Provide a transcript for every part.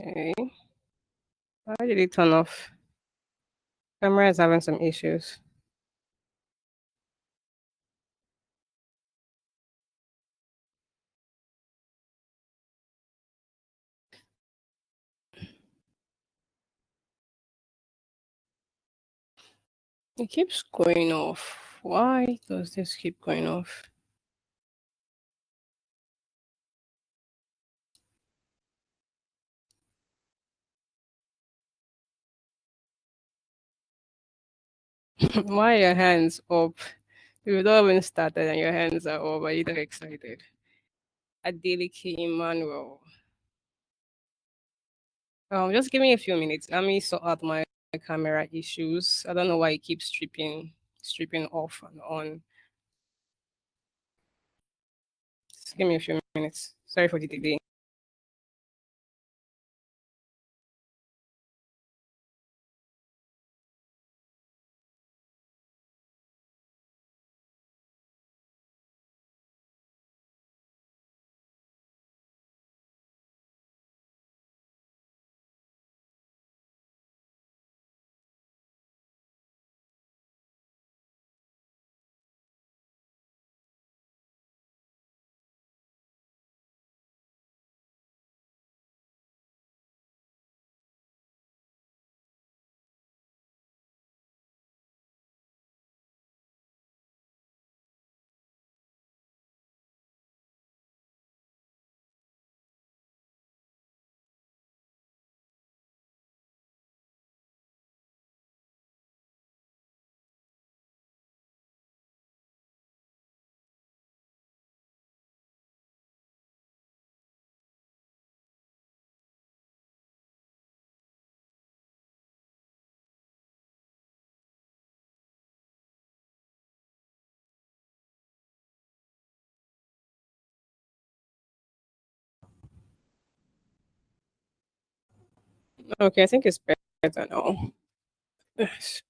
Okay. Why did it turn off? Camera is having some issues. It keeps going off. Why does this keep going off? Why are your hands up? You've not even started and your hands are up. Are you that excited? Adeleke Emmanuel. Just give me a few minutes. Let me sort out my camera issues. I don't know why it keeps stripping off and on. Just give me a few minutes. Sorry for the delay. Okay, I think it's better now. Yes.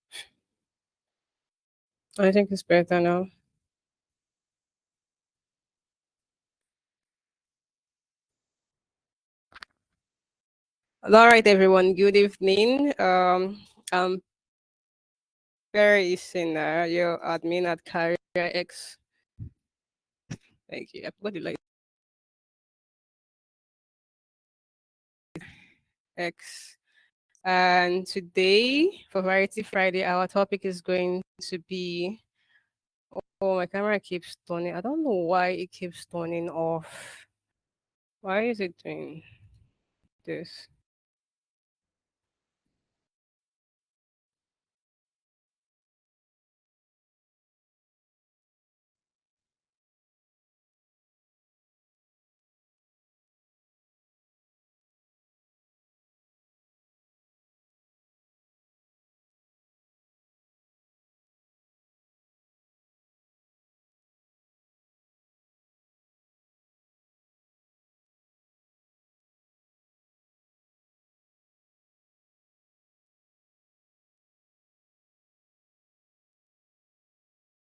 I think it's better now. All right, everyone. Good evening. I'm Pere is in your admin at CareerEX. Thank you. I forgot the like X. And today, for Variety Friday, our topic is going to be. Oh, my camera keeps turning. I don't know why it keeps turning off. Why is it doing this?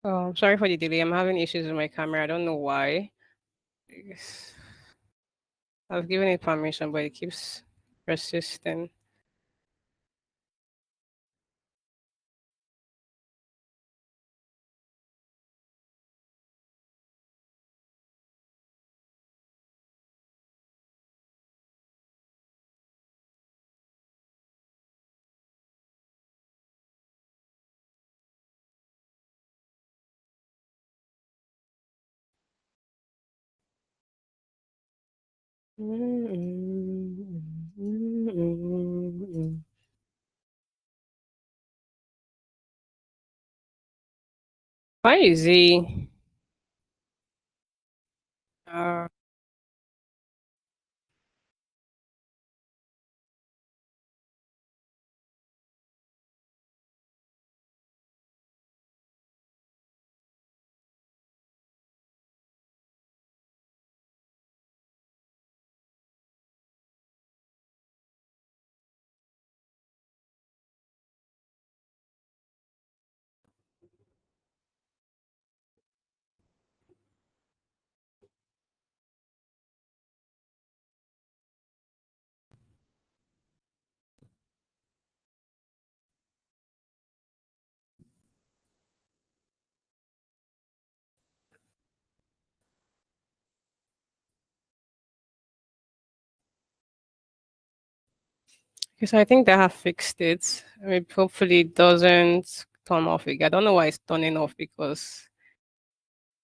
Oh, sorry for the delay. I'm having issues with my camera. I don't know why. Yes. I've given it permission, but it keeps persisting. Why is he? Uh, Because I think they have fixed it. I mean, hopefully it doesn't turn off again. I don't know why it's turning off because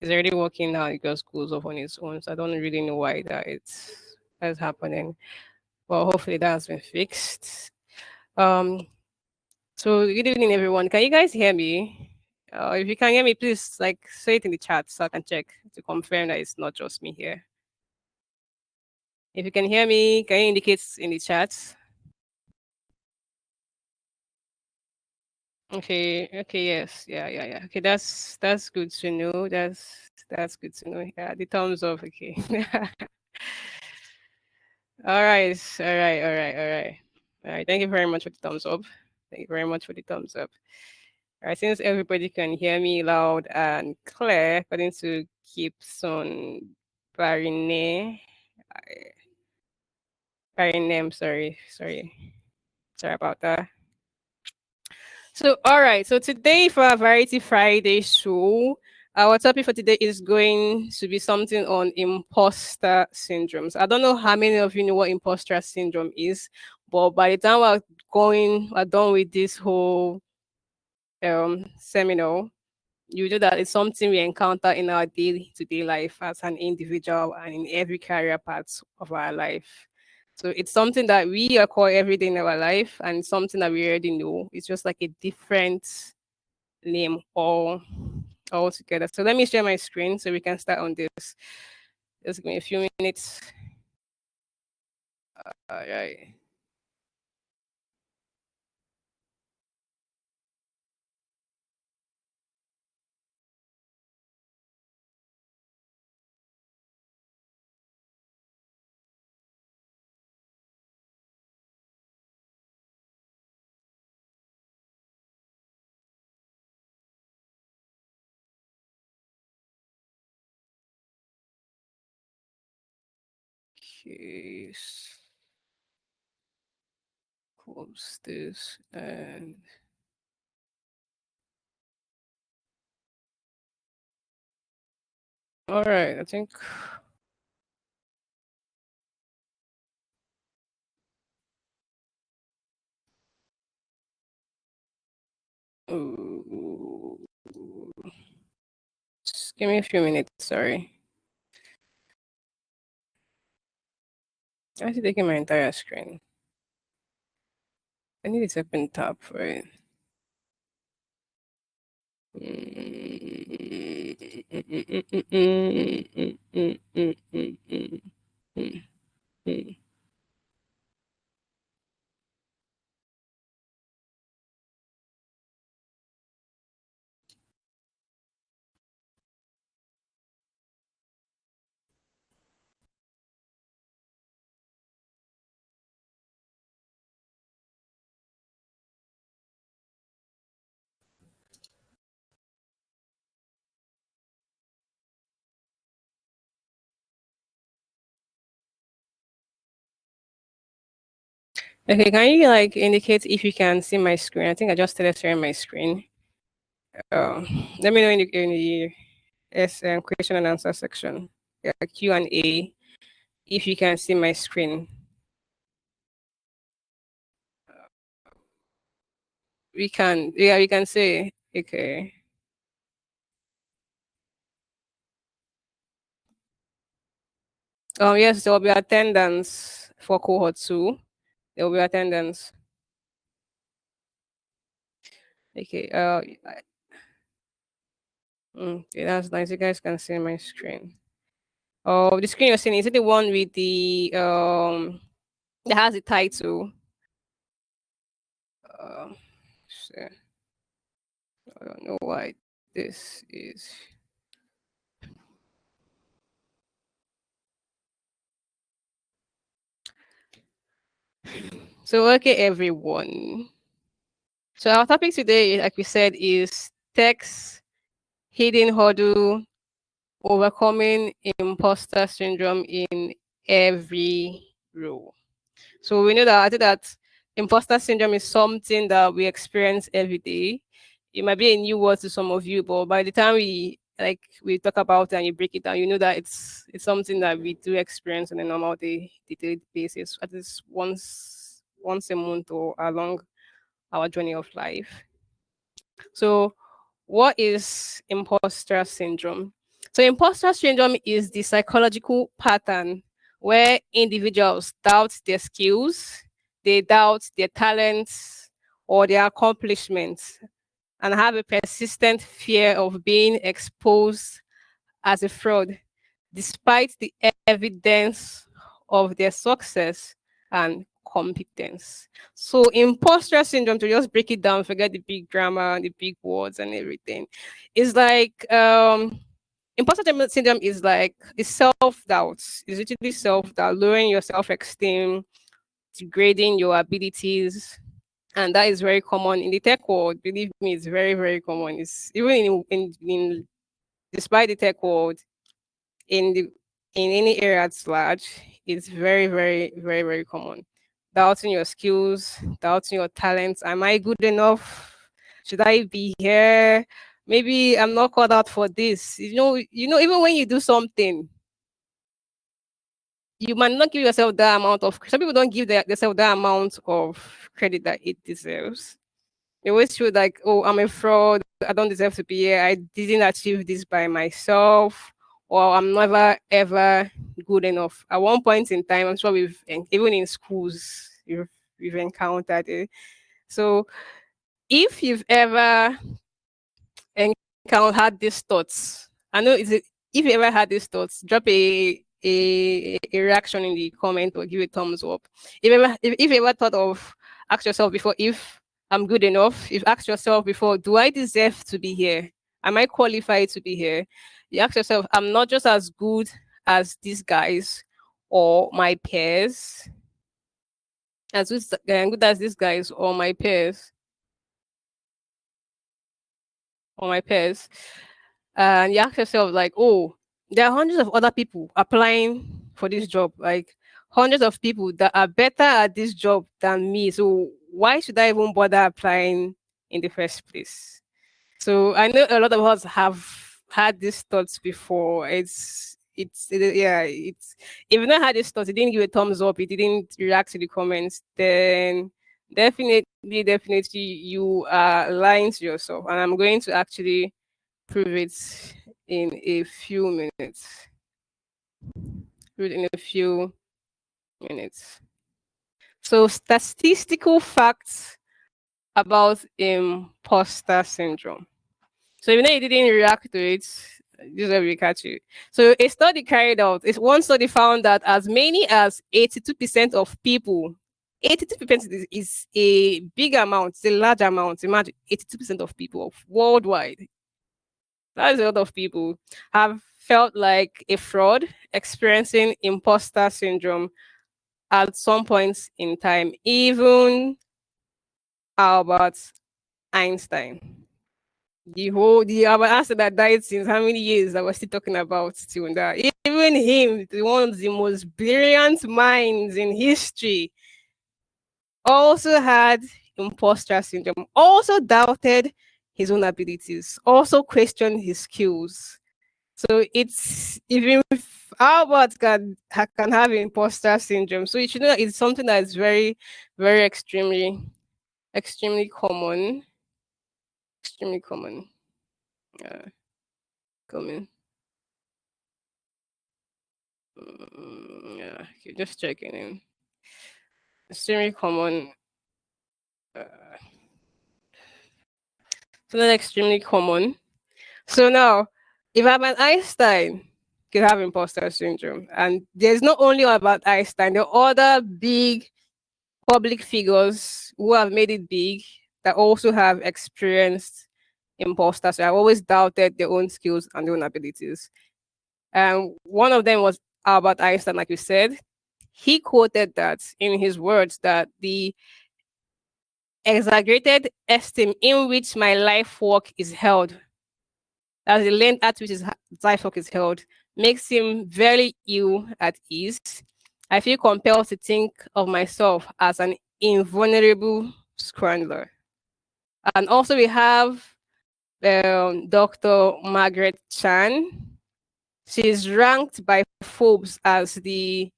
it's already working now. It just goes off on its own. So I don't really know why that's happening. Well, hopefully that has been fixed. Um, so good evening, everyone. Can you guys hear me? If you can hear me, please like say it in the chat so I can check to confirm that it's not just me here. If you can hear me, can you indicate in the chat? Okay, okay, yes, yeah. Okay, that's good to know. That's good to know. Yeah, the thumbs up. Okay. All right, all right. Thank you very much for the thumbs up. Thank you very much for the thumbs up. All right, since everybody can hear me loud and clear, according to Gibson Barine, Barine, sorry about that. So, all right. So today for our Variety Friday show, our topic for today is going to be something on imposter syndromes. I don't know how many of you know what imposter syndrome is, but by the time we're done with this whole seminar, you know that it's something we encounter in our day-to-day life as an individual and in every career part of our life. So it's something that we occur every day in our life and something that we already know. It's just like a different name all together. So let me share my screen so we can start on this. Just give me a few minutes. All right. Okay. Close this and all right. I think. Oh, just give me a few minutes. Sorry. I'm actually taking my entire screen. I need to open tab for it. Okay, can you like indicate if you can see my screen? I think I just started sharing my screen. Let me know in the question and answer section, yeah, Q&A, if you can see my screen. We can say, okay. Yes, there will be attendance for cohort 2. There will be attendance. Okay, okay, that's nice. You guys can see my screen. Oh, the screen you're seeing, is it the one with the that has the title? Uh, so, I don't know why this is. So, okay, everyone. So, our topic today, like we said, is text hidden hurdle, overcoming imposter syndrome in every role. So we know that I think that imposter syndrome is something that we experience every day. It might be a new word to some of you, but by the time we talk about it and you break it down, you know that it's something that we do experience on a normal day basis, at least once a month or along our journey of life. So, what is imposter syndrome? So, imposter syndrome is the psychological pattern where individuals doubt their skills, they doubt their talents or their accomplishments, and have a persistent fear of being exposed as a fraud, despite the evidence of their success and competence. So, imposter syndrome, to just break it down, forget the big grammar, the big words, and everything, is like syndrome is like it's self doubt. It's literally self doubt, lowering your self esteem, degrading your abilities, and that is very common in the tech world. Believe me, it's very very common. It's even in despite the tech world, in the in any area at large, it's very, very, very, very common. Doubting your skills, doubting your talents. Am I good enough? Should I be here? Maybe I'm not called out for this. Even when you do something, you might not give yourself that amount of. Some people don't give themselves that amount of credit that it deserves. They always feel like, oh, I'm a fraud. I don't deserve to be here. I didn't achieve this by myself, or I'm never ever good enough. At one point in time, I'm sure even in schools, we've encountered it. So if you've ever had these thoughts, I know if you ever had these thoughts, drop a reaction in the comment or give a thumbs up. If you ever thought of, ask yourself before if I'm good enough. If ask yourself before, do I deserve to be here? Am I qualified to be here? You ask yourself, I'm not just as good as these guys or my peers, good as these guys or my peers. And you ask yourself, like, oh, there are hundreds of other people applying for this job, like hundreds of people that are better at this job than me. So why should I even bother applying in the first place? So I know a lot of us have had these thoughts before. Yeah, it's if you not had these thoughts, you didn't give a thumbs up, you didn't react to the comments, then definitely you are lying to yourself. And I'm going to actually prove it in a few minutes. Prove it in a few minutes. So statistical facts about imposter syndrome. So even though you didn't react to it, this is where we catch you. So a study carried out, one study found that as many as 82% of people, 82% is a big amount, it's a large amount. Imagine 82% of people worldwide, that is a lot of people, have felt like a fraud, experiencing imposter syndrome at some points in time. Even Albert Einstein. The Albert Einstein that died since how many years that we're still talking about till now. Even him, one of the most brilliant minds in history, also had imposter syndrome, also doubted his own abilities, also questioned his skills. So it's even if Albert can have imposter syndrome. So you should know that it's something that is very, very extremely common. Extremely common. Yeah, common. Yeah, okay, just checking in. Extremely common. So that's extremely common. So now, if Albert Einstein could have imposter syndrome, and there's not only about Einstein, there are other big public figures who have made it big that also have experienced imposters. So I've always doubted their own skills and their own abilities. And one of them was Albert Einstein, like you said. He quoted that in his words that the exaggerated esteem in which my life work is held, as the length at which his life work is held, makes him very ill at ease. I feel compelled to think of myself as an invulnerable scrambler. And also we have Dr. Margaret Chan. She's ranked by Forbes as the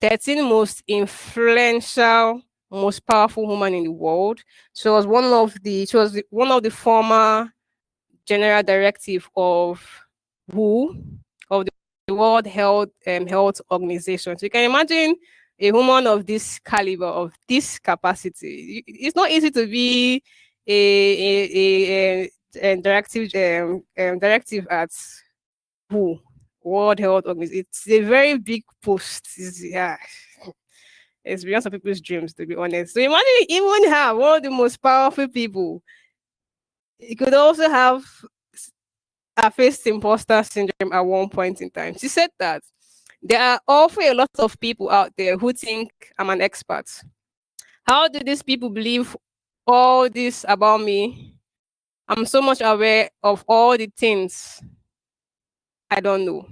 13th most influential most powerful woman in the world. One of the former general directive of WHO, of the World Health Organization. So you can imagine a woman of this caliber, of this capacity. It's not easy to be a directive at WHO, World Health Organization. It's a very big post. Yeah, it's beyond some people's dreams, to be honest. So imagine even her, one of the most powerful people. It could also have faced imposter syndrome at one point in time. She said that there are also a lot of people out there who think I'm an expert. How do these people believe all this about me? I'm so much aware of all the things I don't know.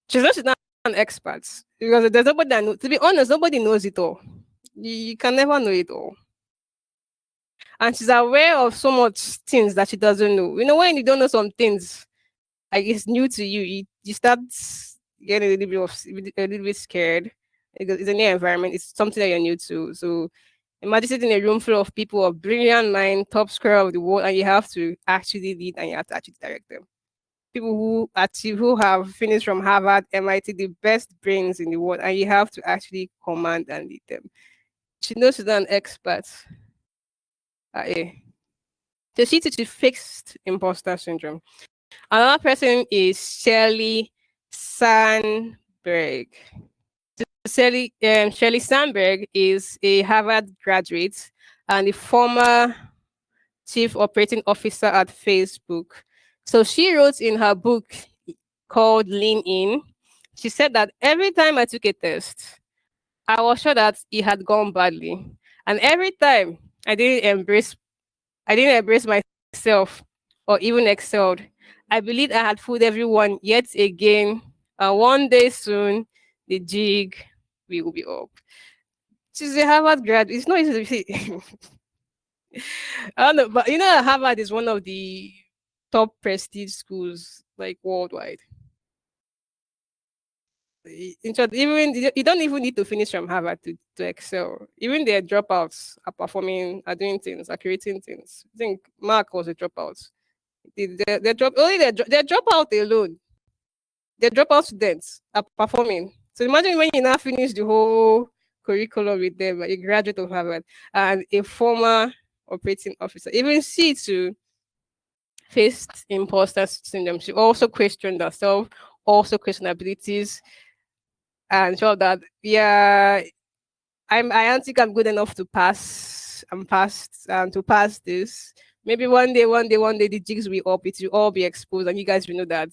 She's not an expert because there's nobody that knows. To be honest, nobody knows it all. You can never know it all. And she's aware of so much things that she doesn't know. You know, when you don't know some things, like it's new to you, you start getting a little bit scared because it's a new environment. It's something that you're new to. So imagine sitting in a room full of people of brilliant mind, top scorer of the world, and you have to actually lead and you have to actually direct them. People who have finished from Harvard, MIT, the best brains in the world, and you have to actually command and lead them. She knows she's not an expert. Yeah. So she fixed imposter syndrome. Another person is Shirley Sandberg. Shirley Sandberg is a Harvard graduate and the former chief operating officer at Facebook. So she wrote in her book called Lean In, she said that every time I took a test, I was sure that it had gone badly. And every time I didn't embrace myself or even excelled. I believed I had fooled everyone yet again. And one day soon, the jig will be up. She's a Harvard grad. It's not easy to see. I don't know, but you know, Harvard is one of the top prestige schools like worldwide. In short, even you don't even need to finish from Harvard to excel. Even their dropouts are performing, are doing things, are creating things. I think Mark was a dropout. They drop only their dropout alone. Their dropout students are performing. So imagine when you now finish the whole curriculum with them, like a graduate of Harvard and a former operating officer. Even she too faced imposter syndrome. She also questioned herself, also questioned abilities, and showed that I don't think I'm good enough to pass. I'm past to pass this. Maybe one day the jigs will up, it will all be exposed, and you guys will know that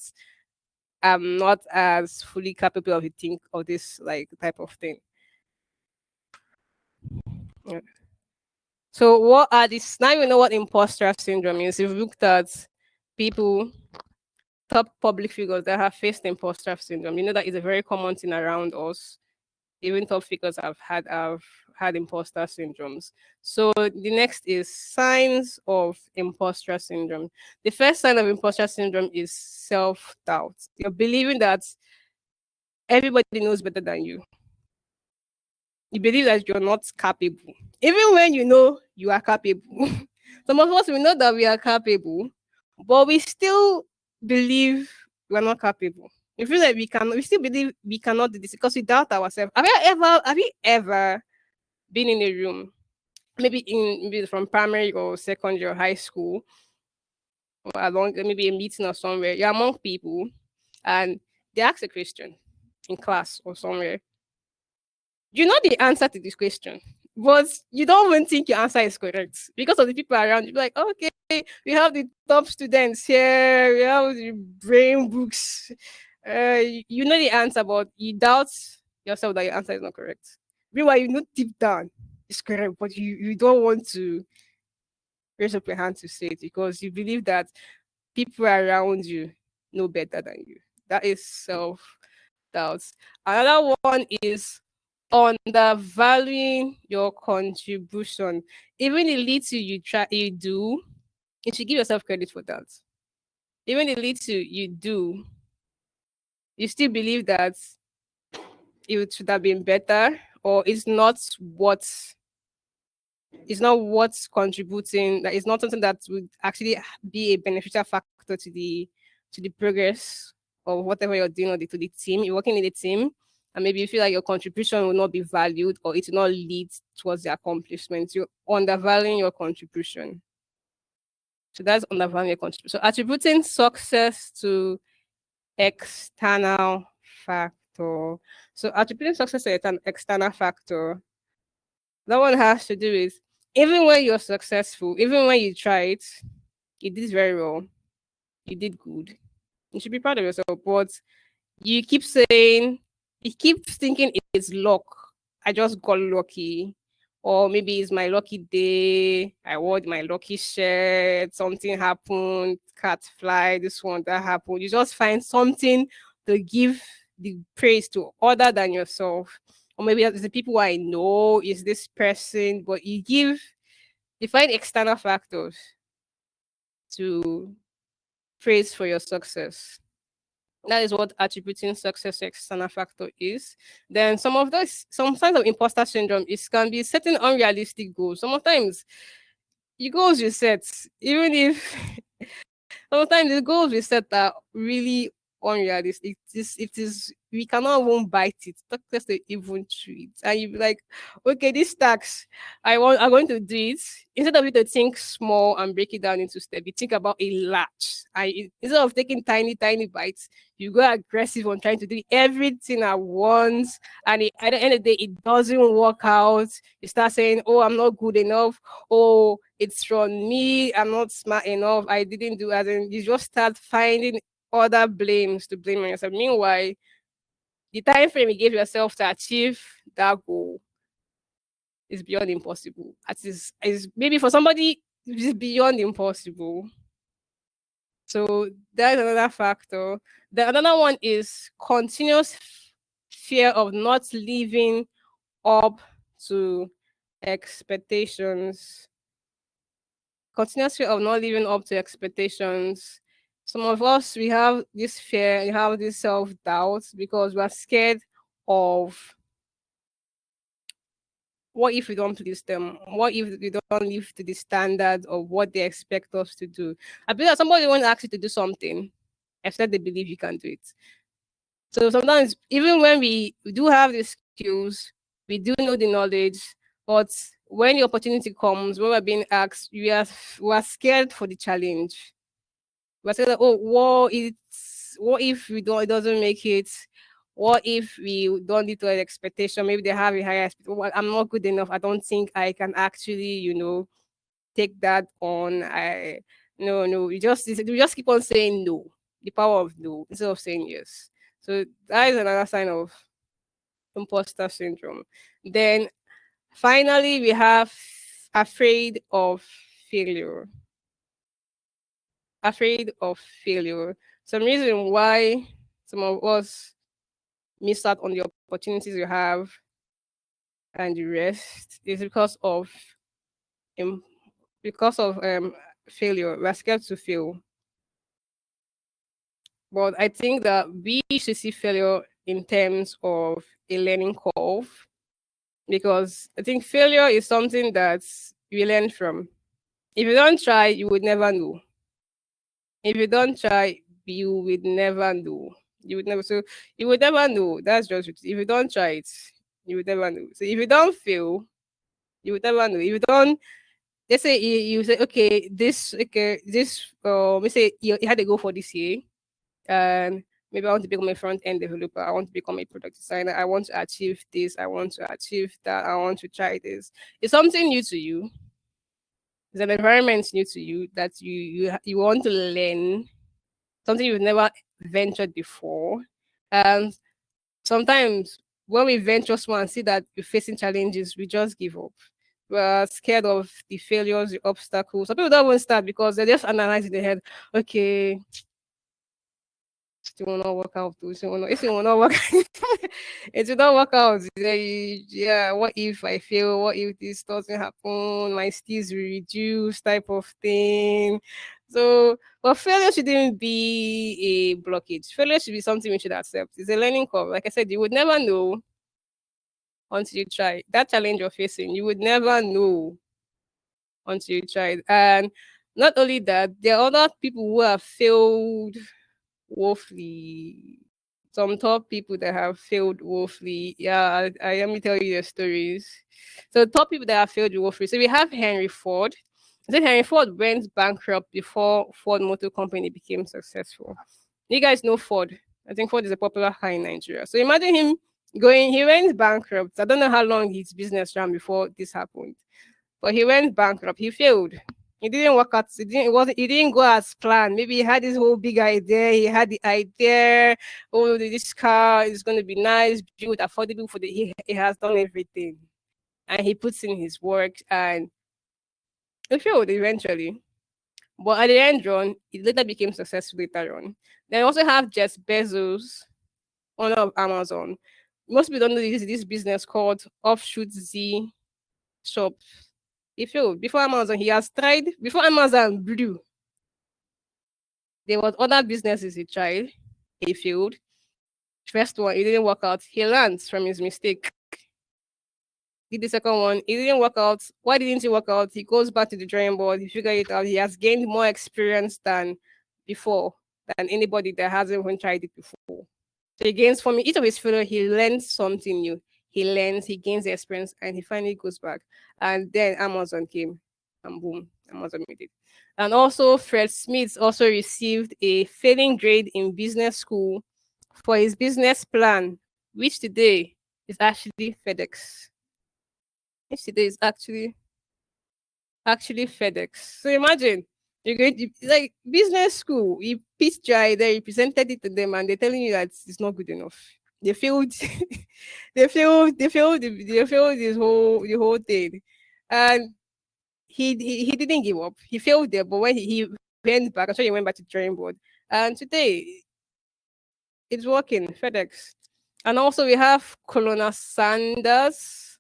I'm not as fully capable of think of this like type of thing. Yeah. So what are these now you know what imposter syndrome is? We've looked at people, top public figures that have faced imposter syndrome. You know that is a very common thing around us. Even top figures have had imposter syndromes. So the next is signs of imposter syndrome. The first sign of imposter syndrome is self-doubt. You're believing that everybody knows better than you. You believe that you're not capable, even when you know you are capable. Some of us we know that we are capable, but we still believe we're not capable. We feel like we still believe we cannot do this because we doubt ourselves. Have you ever been in a room, maybe from primary or secondary or high school, or along maybe a meeting or somewhere, you're among people and they ask a question in class or somewhere, you know the answer to this question, but you don't even think your answer is correct because of the people around you. Like, okay, we have the top students here, we have the brain books. You know the answer, but you doubt yourself that your answer is not correct. Meanwhile, you know deep down it's correct, but you don't want to raise up your hand to say it because you believe that people around you know better than you. That is self doubts. Another one is undervaluing your contribution. Even the little you do, you should give yourself credit for that. Even the little you do, you still believe that it should have been better or it's not what It's not what's contributing. That is not something that would actually be a beneficial factor to the progress of whatever you're doing or to the team. You're working in a team, and maybe you feel like your contribution will not be valued or it will not lead towards the accomplishment. You're undervaluing your contribution. So that's undervaluing your contribution. So attributing success to external factor. So attributing success to an external factor, that one has to do with even when you're successful, even when you try it, you did very well, you did good. You should be proud of yourself. But you keep saying, you keep thinking it's luck. I just got lucky. Or maybe it's my lucky day. I wore my lucky shirt. Something happened. Cat fly. This one that happened. You just find something to give the praise to other than yourself. Or maybe it's the people I know. Is this person? But you find external factors to praise for your success. That is what attributing success to external factor is. Then some signs of imposter syndrome is can be setting unrealistic goals. Sometimes the goals you set, even if sometimes the goals we set are really unrealistic. It is we cannot even bite it. That's the even treat. And you be like, okay, this tax, I'm going to do it. Instead of you to think small and break it down into steps, you think about a large. Instead of taking tiny, tiny bites, you go aggressive on trying to do everything at once. And at the end of the day, it doesn't work out. You start saying, oh, I'm not good enough. Oh, it's from me. I'm not smart enough. I didn't do as in you just start finding other blames to blame on yourself. Meanwhile, the time frame you gave yourself to achieve that goal is beyond impossible. Is maybe for somebody it's beyond impossible. So that's another factor. The another one is continuous fear of not living up to expectations. Continuous fear of not living up to expectations. Some of us we have this fear, we have this self-doubt because we're scared of what if we don't please them? What if we don't live to the standard of what they expect us to do? I believe that somebody won't ask you to do something, except they believe you can do it. So sometimes, even when we do have the skills, we do know the knowledge, but when the opportunity comes, when we're being asked, we are scared for the challenge. We're scared that, oh, what if we don't, it doesn't make it? What if we don't need to an expectation? Maybe they have a higher expectation. Well, I'm not good enough. I don't think I can actually, take that on. No. We just keep on saying no. The power of no instead of saying yes. So that is another sign of imposter syndrome. Then finally we have afraid of failure. Afraid of failure. Some reason why some of us miss out on the opportunities you have and the rest is um, because of failure. We're scared to fail. But I think that we should see failure in terms of a learning curve because I think failure is something that we learn from. If you don't try, you would never know. If you don't try, you would never know. You would never. So you would never know. That's just it. If you don't try it, you would never know. So if you don't fail, you would never know. If you don't, let's say you say, let's say you had to go for this year, and maybe I want to become a front end developer. I want to become a product designer. I want to achieve this. I want to achieve that. I want to try this. It's something new to you. It's an environment new to you that you want to learn something you've never ventured before. And sometimes when we venture small and see that we're facing challenges, we just give up. We're scared of the failures, the obstacles. Some people don't even start because they just analyze in their head, okay, it will not work out. It will not work. It will not work out. Yeah, what if I fail? What if this doesn't happen? My skills will reduce, type of thing. So, but failure shouldn't be a blockage. Failure should be something we should accept. It's a learning curve. Like I said, you would never know until you try. That challenge you're facing, you would never know until you try it. And not only that, there are other people who have failed woefully. Some top people that have failed woefully. Yeah, let me tell you the stories. So top people that have failed woefully. So we have Henry Ford. I said Henry Ford went bankrupt before Ford Motor Company became successful. You guys know Ford. I think Ford is a popular car in Nigeria. So imagine him going, he went bankrupt. I don't know how long his business ran before this happened. But he went bankrupt. He failed. It didn't work out. It didn't go as planned. Maybe he had this whole big idea. He had the idea, oh, this car is going to be nice, built, affordable for the. He has done everything, and he puts in his work, and it failed eventually. But at the end run, it later became successful later on. Then we also have Jeff Bezos, owner of Amazon. Most people don't know this business called Offshoot Z Shop. He failed. Before Amazon, he has tried. Before Amazon blew, there was other businesses he tried. He failed. First one, it didn't work out. He learns from his mistake. Did the second one, it didn't work out. Why didn't it work out? He goes back to the drawing board. He figured it out. He has gained more experience than before, than anybody that hasn't even tried it before. So he gains from each of his failure, he learns something new. He learns, he gains the experience, and he finally goes back. And then Amazon came, and boom, Amazon made it. And also, Fred Smith also received a failing grade in business school for his business plan, which today is actually FedEx. Which today is actually FedEx. So imagine you're going to like business school, you pitched your idea, you presented it to them, and they're telling you that it's not good enough. They failed, they failed the whole thing. And he didn't give up. He failed there, but when he went back, I'm sure he went back to drawing board. And today it's working, FedEx. And also we have Colonel Sanders,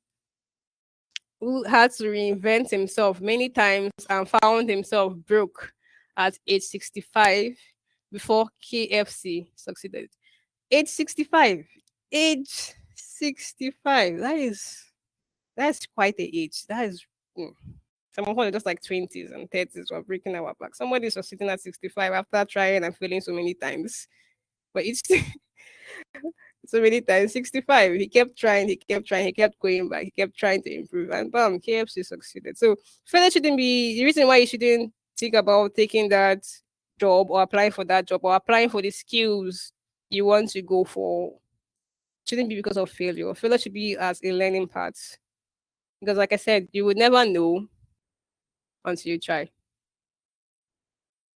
who had to reinvent himself many times and found himself broke at age 65 before KFC succeeded. Age 65. Age 65. That's quite a age. That is some of us are just like 20s and 30s were breaking our back. Somebody is succeeding at 65 after trying and failing so many times. But it's so many times. 65. He kept going back, he kept trying to improve, and bam, KFC succeeded. So failure shouldn't be the reason why you shouldn't think about taking that job or applying for that job or applying for the skills you want to go for. Shouldn't be because of failure. Failure should be as a learning path. Because like I said, you would never know until you try.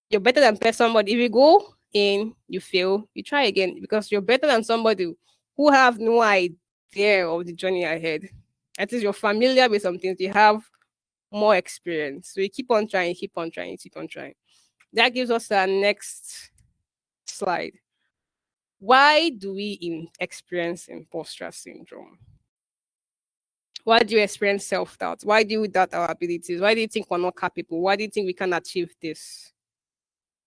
You're better than somebody. If you go in, you fail, you try again because you're better than somebody who have no idea of the journey ahead. At least you're familiar with some things, you have more experience. So you keep on trying, keep on trying, keep on trying. That gives us our next slide. Why do we experience imposter syndrome? Why do you experience self doubt? Why do we doubt our abilities? Why do you think we're not capable? Why do you think we can achieve this?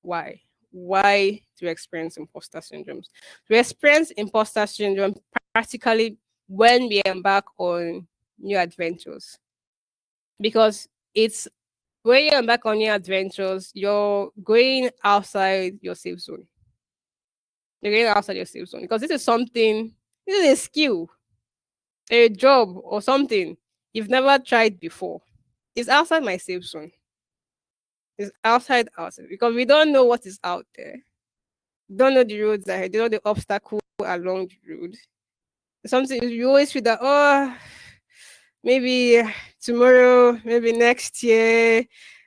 Why? Why do we experience imposter syndromes? We experience imposter syndrome practically when we embark on new adventures. Because it's when you embark on new adventures, you're going outside your safe zone. You're going outside your safe zone because this is a skill, a job, or something you've never tried before. It's outside my safe zone. It's outside ourselves because we don't know what is out there. Don't know the roads ahead, don't know the obstacle along the road. Something you always feel that, oh, maybe tomorrow, maybe next year,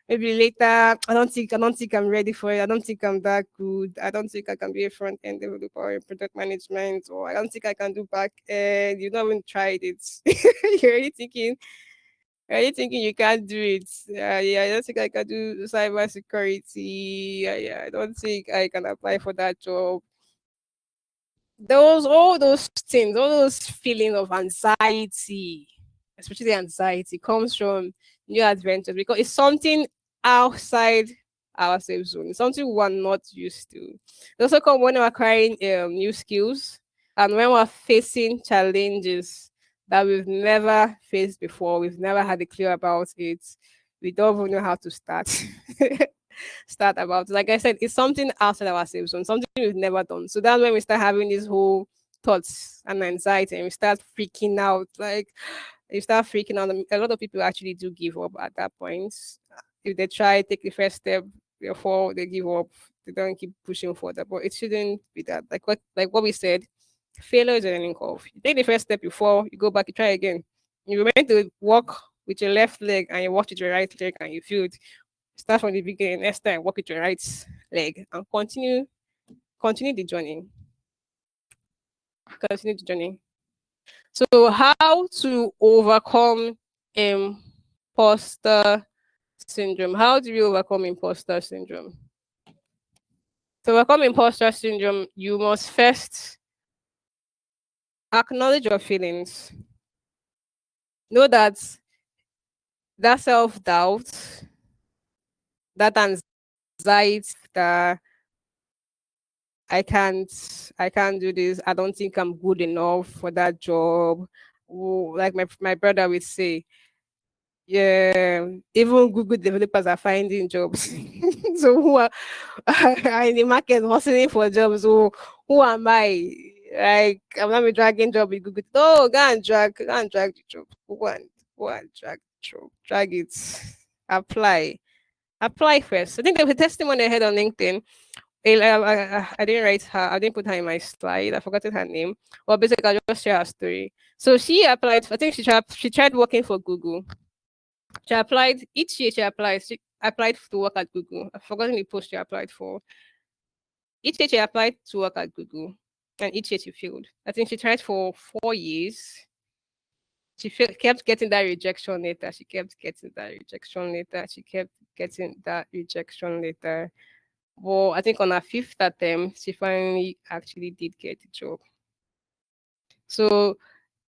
maybe later. I don't think I'm ready for it. I don't think I'm that good. I don't think I can be a front end developer or a product management, or I don't think I can do back end. You've not even tried it. You're already thinking are you thinking you can't do it? Yeah, I don't think I can do cyber security. Yeah, I don't think I can apply for that job. All those things, all those feelings of anxiety, especially anxiety, comes from new adventures because it's something outside our safe zone. It's something we're not used to. It also come when we're acquiring new skills and when we're facing challenges that we've never faced before. We've never had a clue about it. we don't even know how to start. Start about. Like I said, it's something outside our safe zone, something we've never done. So that's when we start having this whole thoughts and anxiety, and we start freaking out. Like you start freaking out. A lot of people actually do give up at that point. If they try, take the first step, before they give up, they don't keep pushing further. But it shouldn't be that. Like what we said, failure is a learning curve. You take the first step before you go back, you try again. You were meant to walk with your left leg and you walked with your right leg and you failed. Start from the beginning. Next time, walk with your right leg and continue the journey. Continue the journey. So how to overcome imposter syndrome? How do you overcome imposter syndrome? To overcome imposter syndrome, you must first acknowledge your feelings. Know that self doubt, that anxiety, that I can't do this. I don't think I'm good enough for that job. Oh, like my brother would say, yeah, even Google developers are finding jobs. So who are in the market hustling for jobs? So who am I? Like I'm not be dragging job with Google. Oh, go and drag the job. Go and drag the job. Drag it. Apply. Apply first. I think there was a testimony I had on LinkedIn. I didn't write her. I didn't put her in my slide. I forgot her name. Well, basically, I'll just share her story. So she applied. I think she tried working for Google. She applied each year. She applied. She applied to work at Google. I've forgotten the post she applied for. Each year she applied to work at Google, and each year she failed. I think she tried for 4 years. Kept getting that rejection letter. She kept getting that rejection letter. She kept getting that rejection letter. Well, I think on her fifth attempt, she finally actually did get the job. So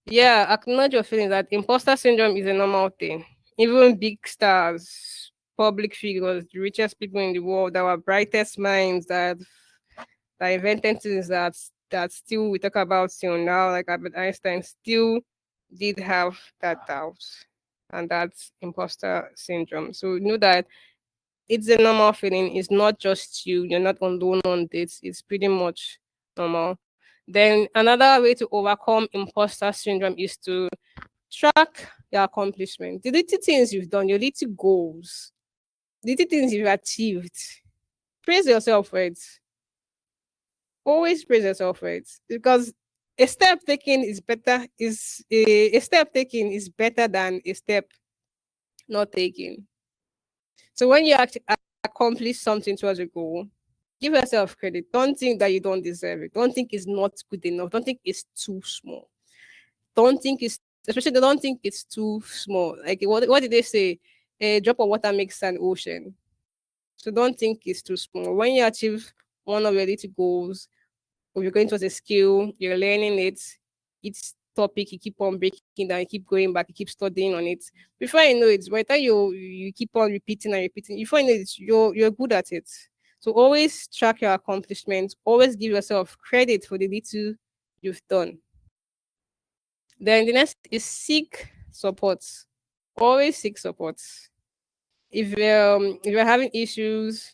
yeah, acknowledge your feelings that imposter syndrome is a normal thing. Even big stars, public figures, the richest people in the world, our brightest minds that invented things that still we talk about till now, like Albert Einstein, still did have that doubt, and that's imposter syndrome. So know that it's a normal feeling. It's not just you. You're not alone on this. It's pretty much normal. Then another way to overcome imposter syndrome is to track your accomplishment, the little things you've done, your little goals, the little things you've achieved. Praise yourself for it. Always praise yourself for it because a step taken is better is a step taken is better than a step not taken. So when you actually accomplish something towards a goal, give yourself credit. Don't think that you don't deserve it. Don't think it's not good enough. Don't think it's too small. Don't think it's especially don't think it's too small. Like what did they say? A drop of water makes an ocean. So don't think it's too small. When you achieve one of your little goals, or you're going towards a skill, you're learning it, each topic you keep on breaking down, you keep going back, you keep studying on it. Before you know it, by the time you keep on repeating and repeating, before you know it, you're good at it. So always track your accomplishments. Always give yourself credit for the little you've done. Then the next is seek support. Always seek support. If you're having issues,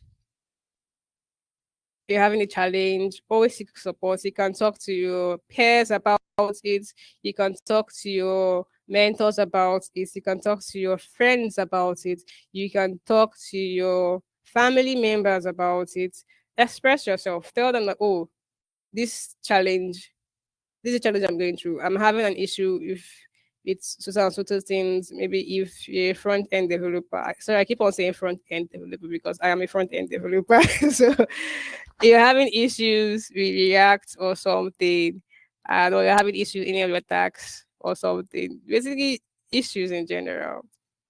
you're having a challenge, always seek support. You can talk to your peers about it. You can talk to your mentors about it. You can talk to your friends about it. You can talk to your family members about it. Express yourself. Tell them that, oh, this challenge, this is a challenge I'm going through. I'm having an issue if it's so and so things. Maybe if you're a front end developer. Sorry, I keep on saying front end developer because I am a front end developer. So you're having issues with React or something, or you're having issues in any of your tasks or something. Basically, issues in general.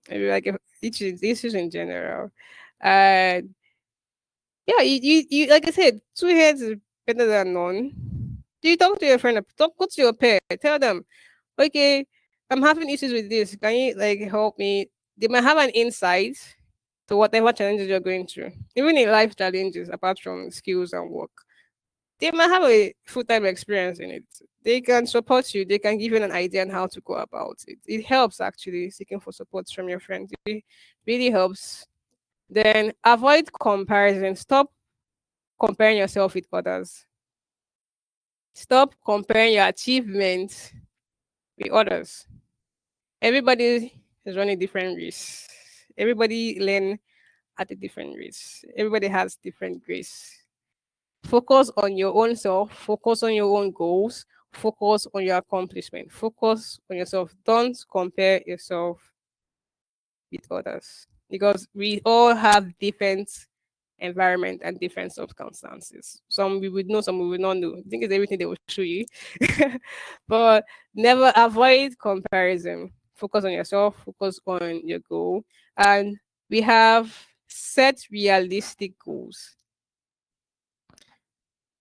Maybe like issues in general. And yeah, you like I said, two heads is better than none. Do you talk to your friend? Talk go to your pair. Tell them, okay, I'm having issues with this. Can you like help me? They might have an insight to whatever challenges you're going through, even in life challenges apart from skills and work. they might have a full-time experience in it. They can support you. They can give you an idea on how to go about it. It helps actually seeking for support from your friends. It really helps. Then avoid comparison. Stop comparing yourself with others. Stop comparing your achievements with others. Everybody is running different race. Everybody learn at a different race. Everybody has different grace. Focus on your own self, focus on your own goals, focus on your accomplishment, focus on yourself. Don't compare yourself with others because we all have different environment and different circumstances. Some we would know, some we would not know. I think it's everything they will show you. But never avoid comparison. Focus on yourself, focus on your goal. And we have set realistic goals.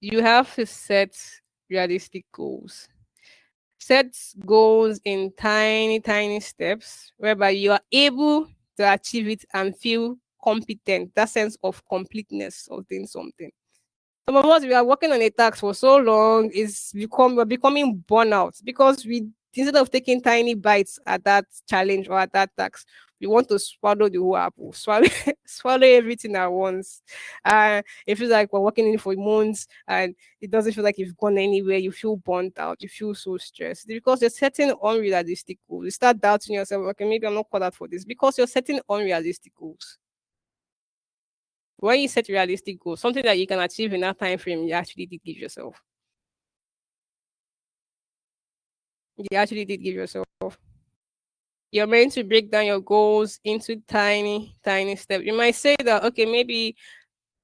You have to set realistic goals. Set goals in tiny, tiny steps whereby you are able to achieve it and feel competent, that sense of completeness of doing something. Some of us we are working on a task for so long, we're becoming burnout because we instead of taking tiny bites at that challenge or at that task, we want to swallow the whole apple, swallow swallow everything at once. It feels like we're working in for months and it doesn't feel like you've gone anywhere. You feel burnt out, you feel so stressed because you're setting unrealistic goals. You start doubting yourself, okay, maybe I'm not called out for this because you're setting unrealistic goals. When you set realistic goals, something that you can achieve in that time frame, you actually did give yourself. You actually did give yourself. You're meant to break down your goals into tiny, tiny steps. You might say that, okay, maybe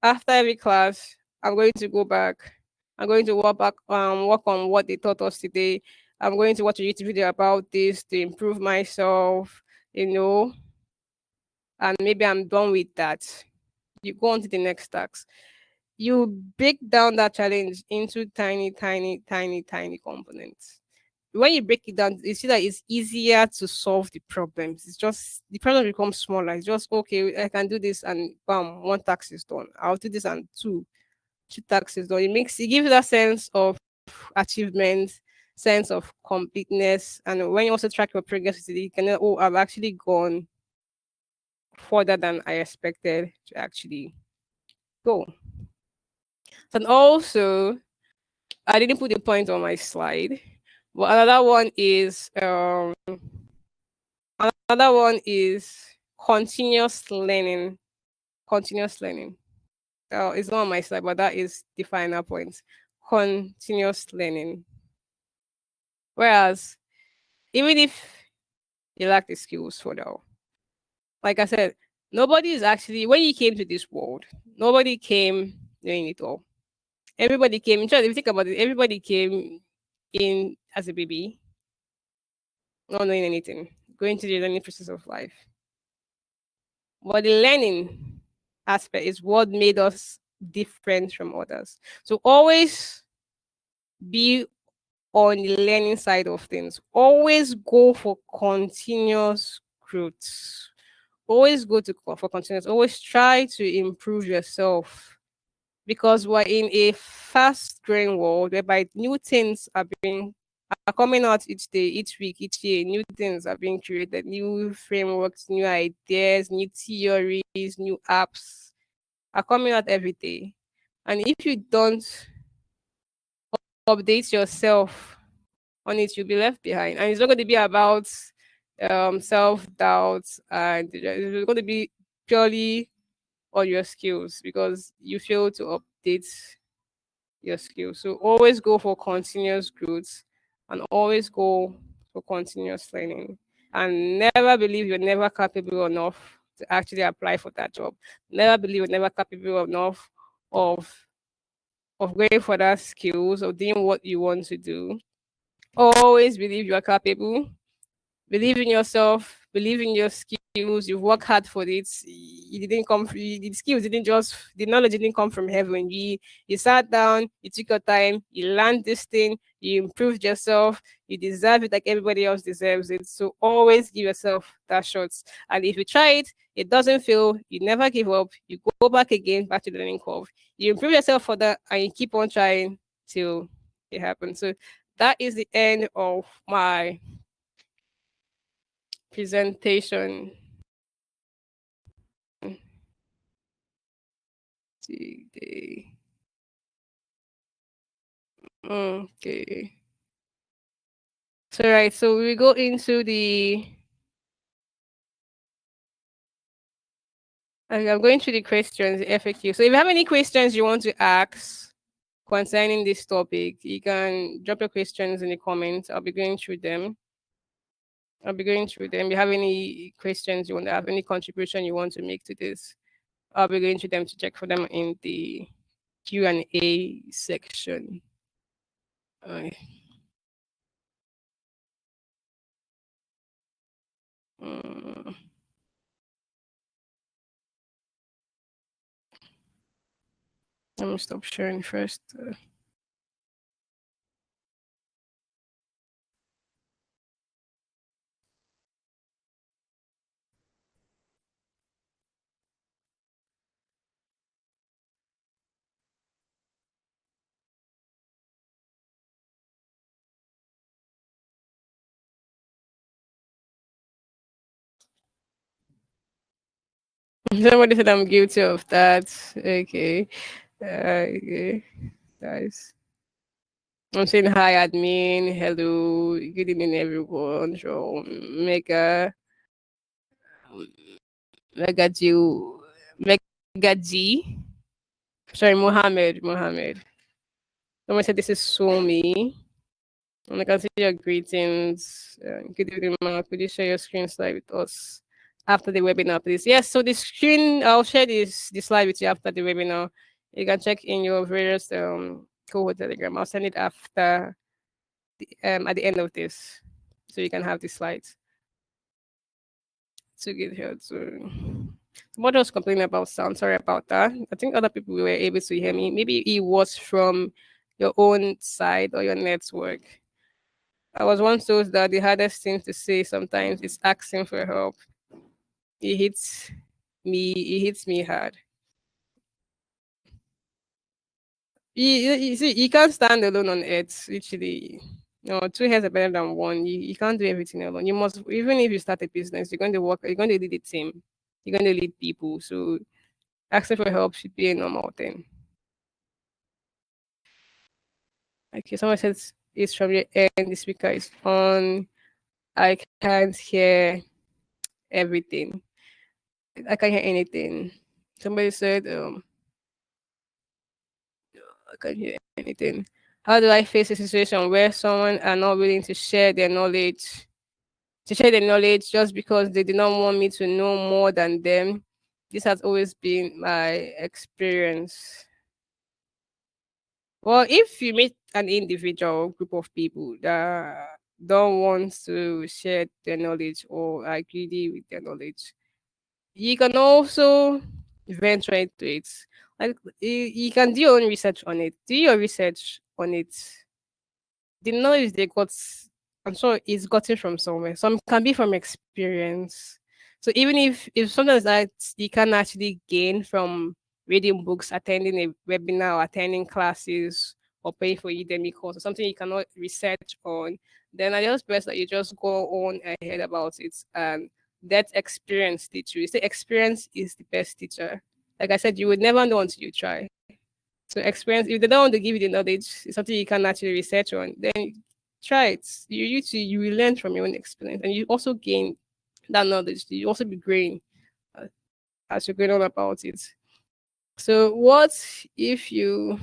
after every class, I'm going to go back. I'm going to work on what they taught us today. I'm going to watch a YouTube video about this to improve myself, you know, and maybe I'm done with that. You go on to the next task. You break down that challenge into tiny, tiny, tiny, tiny components. When you break it down, you see that it's easier to solve the problems. It's just the problem becomes smaller. It's just okay, I can do this and bam, one task is done. I'll do this and two tasks is done. It gives that sense of achievement, sense of completeness. And when you also track your progress, you can know, oh, I've actually gone further than I expected to actually go. And also, I didn't put the point on my slide, but another one is continuous learning. Continuous learning. It's not on my slide, but that is the final point. Continuous learning. Whereas, even if you lack the skills for now, like I said, nobody is actually when you came to this world, nobody came knowing it all. Everybody came. In fact, if you think about it, everybody came in as a baby, not knowing anything, going through the learning process of life. But the learning aspect is what made us different from others. So always be on the learning side of things. Always go for continuous growth. Always for continuous. Always try to improve yourself because we're in a fast growing world whereby new things are coming out each day, each week, each year. New things are being created, new frameworks, new ideas, new theories, new apps are coming out every day. And if you don't update yourself on it, you'll be left behind. And it's not going to be about self doubt, and it's going to be purely on your skills because you fail to update your skills. So always go for continuous growth and always go for continuous learning. And never believe you're never capable enough to actually apply for that job. Never believe you're never capable enough of going for that skills or doing what you want to do. Always believe you are capable. Believe in yourself, believe in your skills. You've worked hard for it. You didn't come from the skills didn't just the knowledge didn't come from heaven. You sat down, you took your time, you learned this thing, you improved yourself, you deserve it like everybody else deserves it. So always give yourself that shot. And if you try it, it doesn't fail, you never give up, you go back again, back to the learning curve. You improve yourself for that and you keep on trying till it happens. So that is the end of my presentation today. Okay. So right, so we go into the I'm going through the questions, the FAQ. So if you have any questions you want to ask concerning this topic, you can drop your questions in the comments. I'll be going through them. I'll be going through them. If you have any questions you want to have, any contribution you want to make to this, I'll be going through them to check for them in the Q&A section. Alright. Mm, let me stop sharing first. Somebody said I'm guilty of that. Okay. Okay. Guys. I'm saying hi, admin. Hello. Good evening, everyone. So, Mega G. Mega G. Sorry, Mohammed. Mohammed. Someone said this is Somi. And I can see your greetings. Good evening, ma. Could you share your screen slide with us after the webinar, please? Yes, so the screen, I'll share the slide with you after the webinar. You can check in your various cohort telegram. I'll send it after at the end of this. So you can have the slides to get here. So what else complaining about sound? Sorry about that. I think other people were able to hear me. Maybe it was from your own side or your network. I was once told that the hardest thing to say sometimes is asking for help. It hits it hits me hard. You see, you can't stand alone on earth, literally. No, two heads are better than one. You can't do everything alone. You must, even if you start a business, you're going to work, you're going to lead a team, you're going to lead people. So asking for help should be a normal thing. Okay, someone says it's from your end, the speaker is on. I can't hear everything. I can't hear anything. Somebody said, I can't hear anything. How do I face a situation where someone are not willing to share their knowledge just because they did not want me to know more than them? This has always been my experience. Well, if you meet an individual group of people that don't want to share their knowledge or are greedy with their knowledge, you can also venture into it. Like you can do your own research on it. Do your research on it. The knowledge they got, I'm sure it's gotten from somewhere. Some can be from experience. So even if sometimes that you can actually gain from reading books, attending a webinar, or attending classes, or paying for Udemy course, or something you cannot research on, then I just best that you just go on ahead about it, and that experience teach you. You say experience is the best teacher. Like I said, you would never know until you try. So experience, if they don't want to give you the knowledge, it's something you can actually research on, then try it. You will learn from your own experience, and you also gain that knowledge. You also be growing uh, as you're going on about it. So what if you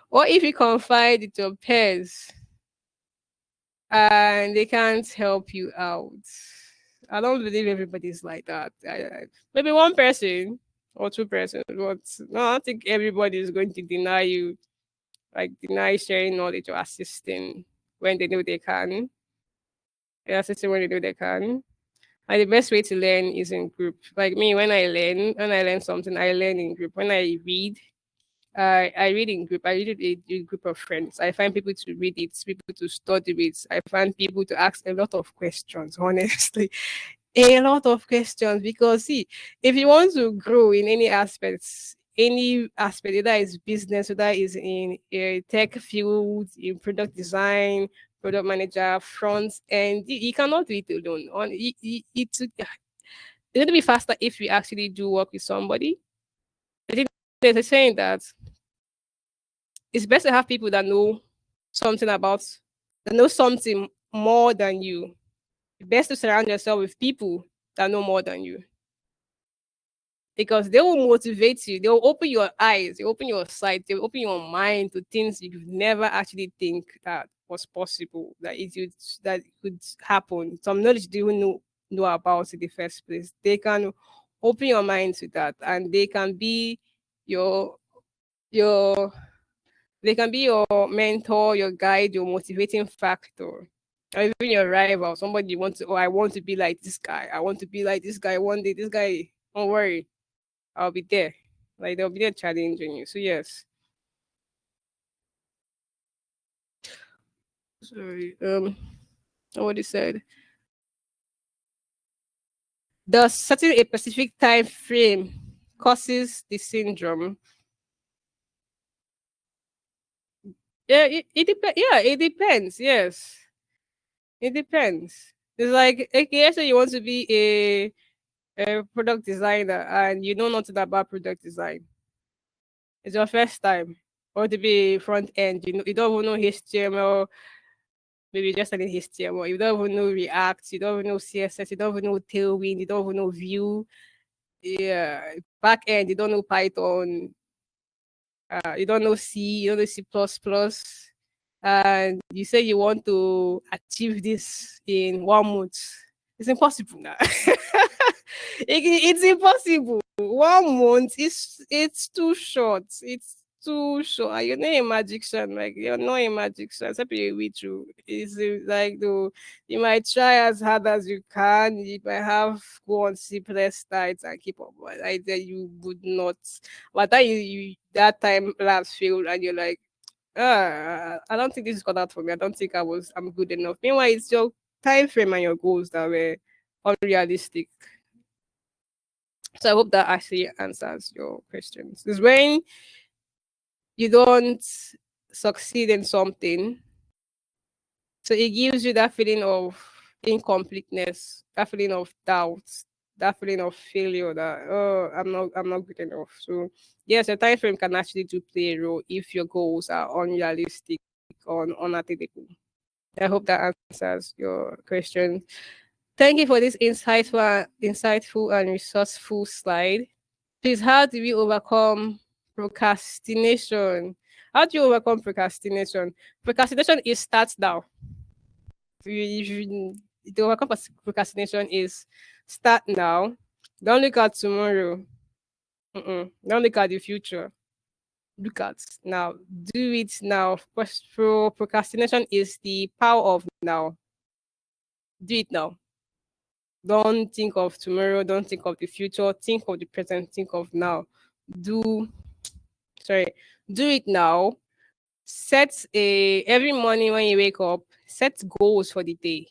what if you confide with your peers and they can't help you out? I don't believe everybody's like that. Maybe one person or two persons, but no, I don't think everybody is going to deny you, like deny sharing knowledge or assisting when they know they can. Assisting when they know they can. And the best way to learn is in group. Like me, when I learn something, I learn in group. When I read, I read in group. I read it with a group of friends. I find people to read it, people to study it. I find people to ask a lot of questions, honestly. A lot of questions. Because see, if you want to grow in any aspects, any aspect, whether it's business, whether it's in a tech field, in product design, product manager, front end, you cannot do it alone. It's going to be faster if we actually do work with somebody. I think there's a saying that it's best to have people that know something about, that know something more than you. It's best to surround yourself with people that know more than you, because they will motivate you. They will open your eyes, they open your sight, they will open your mind to things you could never actually think that was possible, that could happen. Some knowledge you didn't know about in the first place. They can open your mind to that, and they can be your your they can be your mentor, your guide, your motivating factor. Or even your rival, somebody you want to, oh, I want to be like this guy. I want to be like this guy one day. This guy, don't worry, I'll be there. Like they'll be there challenging you. So yes. Sorry. What said. Does setting a specific time frame causes the syndrome? Yeah, it depends. Yeah, it depends. Yes, it depends. It's like, okay, so you want to be a product designer and you know nothing about product design. It's your first time. Or to be front end, you don't even know HTML. Maybe you're just learning HTML. You don't even know React. You don't even know CSS. You don't even know Tailwind. You don't even know Vue. Yeah, back end. You don't know Python. You don't know C. You don't know C++. And you say you want to achieve this in 1 month. It's impossible now. It's impossible. 1 month is it's too short. It's too short. You're not a magician. Like you're not a magician. Except you're with you. It's like though you might try as hard as you can. You might have go on sleepless nights and keep up. But I tell you would not. But that that time lapse failed and you're like, I don't think this is cut out for me. I don't think I'm good enough. Meanwhile, it's your time frame and your goals that were unrealistic. So I hope that actually answers your questions. Because when you don't succeed in something, so it gives you that feeling of incompleteness, that feeling of doubt, that feeling of failure that, oh, I'm not good enough. So yes, your time frame can actually do play a role if your goals are unrealistic or unattainable. I hope that answers your question. Thank you for this insightful and resourceful slide. Please, how do we overcome procrastination? How do you overcome procrastination? Procrastination is start now. To overcome procrastination is start now. Don't look at tomorrow. Don't look at the future. Look at now. Do it now. Procrastination is the power of now. Do it now. Don't think of tomorrow. Don't think of the future. Think of the present. Think of now. Do sorry. Do it now. Set a every morning when you wake up. Set goals for the day.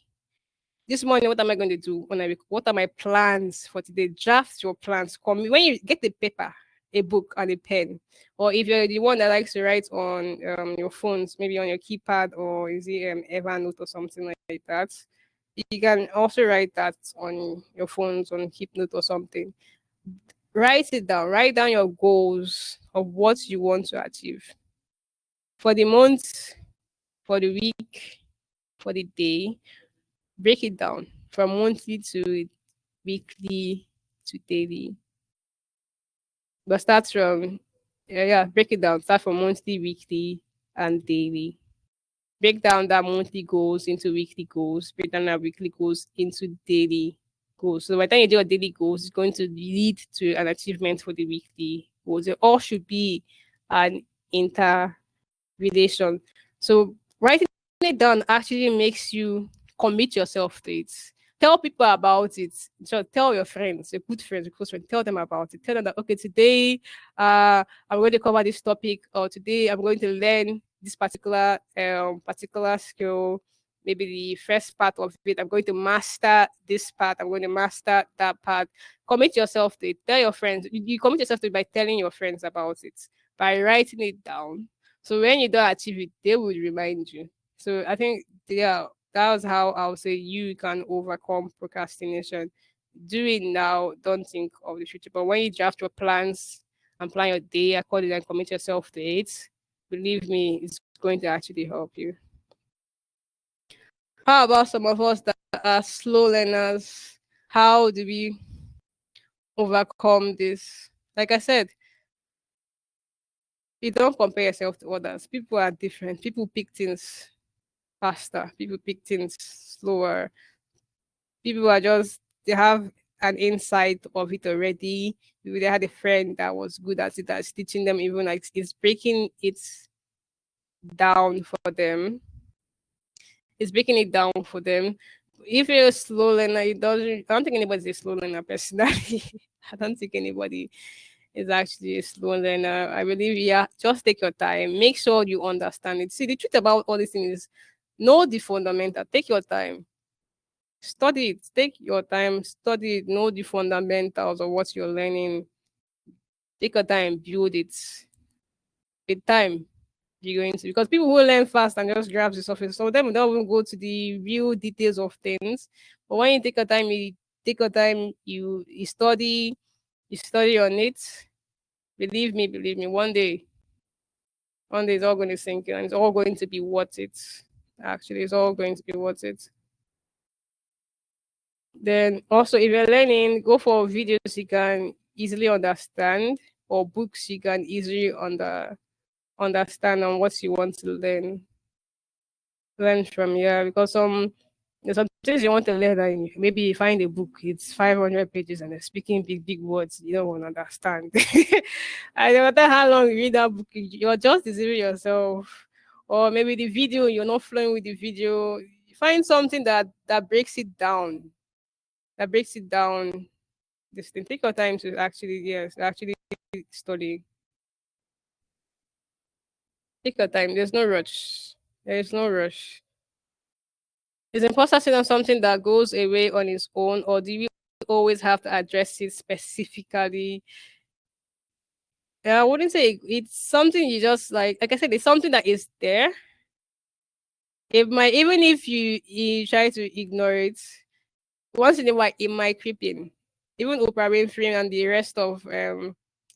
This morning, what am I going to do when I wake up? What are my plans for today? Draft your plans. Come when you get the paper, a book, and a pen, or if you're the one that likes to write on your phones, maybe on your keypad or is it Evernote or something like that. You can also write that on your phones on Keep Note or something. Write it down. Write down your goals of what you want to achieve for the month, for the week, for the day. Break it down from monthly to weekly to daily. But start from break it down. Start from monthly, weekly, and daily. Break down that monthly goals into weekly goals. Break down that weekly goals into daily goals. So by the time you do your daily goals, it's going to lead to an achievement for the weekly goals. It all should be an interrelation. So writing it down actually makes you commit yourself to it. Tell people about it. So tell your friends, your good friends, your close friends, tell them about it. Tell them that okay, today I'm going to cover this topic, or today I'm going to learn this particular skill. maybe the first part of it. I'm going to master this part. I'm going to master that part. Commit yourself to it. Tell your friends. You commit yourself to it by telling your friends about it, by writing it down. So when you don't achieve it, they will remind you. So I think, yeah, that was how I'll say you can overcome procrastination. Do it now. Don't think of the future. But when you draft your plans and plan your day accordingly and commit yourself to it, believe me, it's going to actually help you. How about some of us that are slow learners? How do we overcome this? Like I said, you don't compare yourself to others. People are different. People pick things faster. People pick things slower. People are just, they have an insight of it already. Maybe they had a friend that was good at it, that's teaching them, even like it's breaking it down for them. It's breaking it down for them. If you're a slow learner, it doesn't. I don't think anybody's a slow learner personally. I don't think anybody is actually a slow learner. I believe, yeah, just take your time. Make sure you understand it. See, the truth about all these things is know the fundamental. Take your time. Study it. Take your time. Study it. Know the fundamentals of what you're learning. Take your time. Build it. With time, you're going to, because people who learn fast and just grab the surface, some of them don't even go to the real details of things. But when you take your time, you study on it. Believe me, one day it's all going to sink in and it's all going to be worth it. Actually, it's all going to be worth it. Then also, if you're learning, go for videos you can easily understand, or books you can easily understand on what you want to learn from. Yeah, because there's some things you want to learn, and maybe you find a book, it's 500 pages and they're speaking big words you don't want to understand. And no matter how long you read that book, you're just deceiving yourself. Or maybe the video, you're not flowing with the video. You find something that breaks it down, that breaks it down. This thing, take your time to actually, yes, actually study. Take your time. There's no rush. There is no rush. Is imposter syndrome something that goes away on its own, or do we always have to address it specifically? Yeah, I wouldn't say it's something you just like I said, it's something that is there. It might, even if you try to ignore it, once in a while it might creep in. Even Oprah Winfrey and the rest of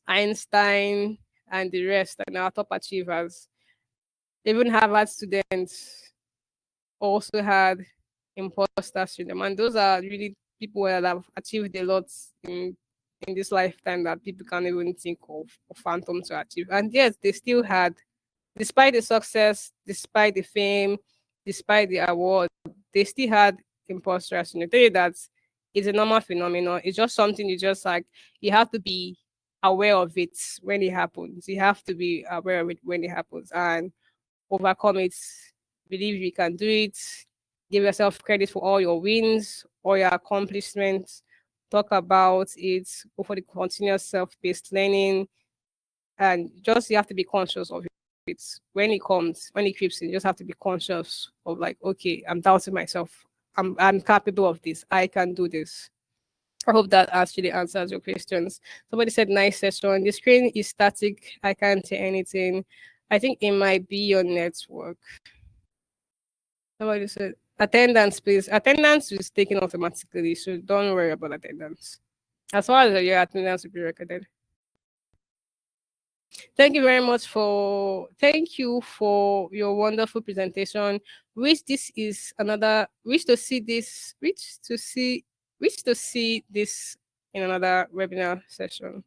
Einstein and the rest and our top achievers, even Harvard students also had imposter syndrome, and those are really people that have achieved a lot in this lifetime that people can't even think of phantom to achieve. And yes, they still had, despite the success, despite the fame, despite the award, they still had imposter syndrome. I tell you that it's a normal phenomenon. It's just something you just like, you have to be aware of it when it happens. You have to be aware of it when it happens and overcome it. Believe you can do it. Give yourself credit for all your wins, all your accomplishments. Talk about it. Go for the continuous self-paced learning, and just you have to be conscious of it when it comes, when it creeps in. You just have to be conscious of like, okay, I'm doubting myself. I'm capable of this. I can do this. I hope that actually answers your questions. Somebody said, nice session. The screen is static. I can't say anything. I think it might be your network. Somebody said, attendance, please. Attendance is taken automatically, so don't worry about attendance. As far as your attendance will be recorded. Thank you for your wonderful presentation. Wish to see this in another webinar session.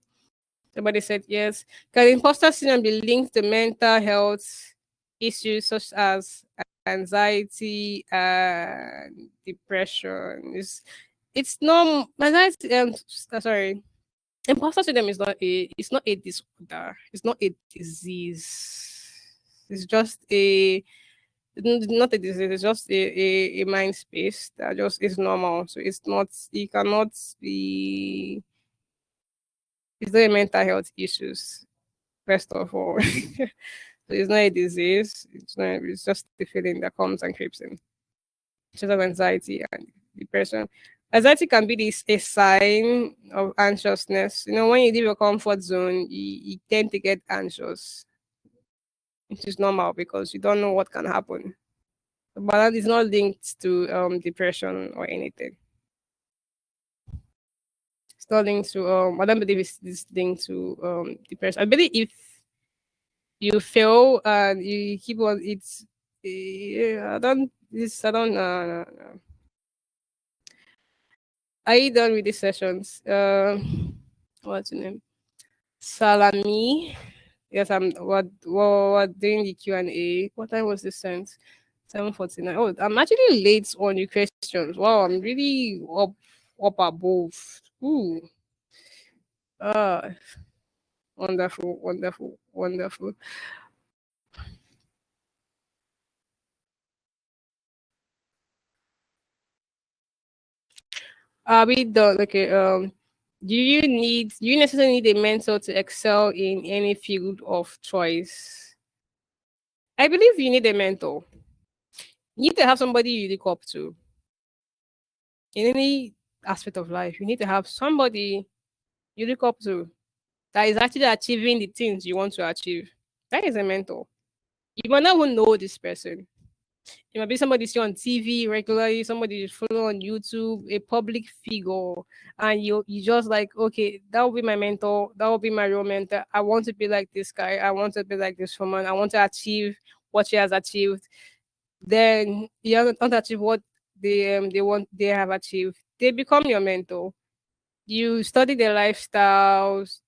Somebody said yes. Can imposter syndrome be linked to mental health issues such as anxiety and depression? It's not anxiety. Sorry, imposter syndrome is not a, it's not a disorder. It's not a disease. It's just not a disease. It's just a mind space that just is normal. So it's not. You cannot be. It's not a mental health issues. First of all, so it's not a disease. It's not. It's just the feeling that comes and creeps in. such as anxiety and depression. Anxiety can be this a sign of anxiousness. You know, when you leave your comfort zone, you tend to get anxious. It is normal because you don't know what can happen. But that is not linked to depression or anything. It's not linked to I don't believe it's linked to depression. I believe if you fail and you keep on it's I don't no. Are you done with these sessions? What's your name? Salami. Yes, what doing the Q&A. What time was this sent? 7:49. Oh, I'm actually late on your questions. Wow, I'm really up above. Ooh. Uh wonderful, wonderful, wonderful. Are we done? Okay, do you necessarily need a mentor to excel in any field of choice? I believe you need a mentor. You need to have somebody you look up to in any aspect of life. You need to have somebody you look up to that is actually achieving the things you want to achieve. That is a mentor. You might not even know this person. It might be somebody you see on TV regularly, somebody you follow on YouTube, a public figure, and you just like, okay, that will be my mentor, that will be my real mentor. I want to be like this guy, I want to be like this woman, I want to achieve what she has achieved. Then you want to achieve what they have achieved. They become your mentor. You study their lifestyles,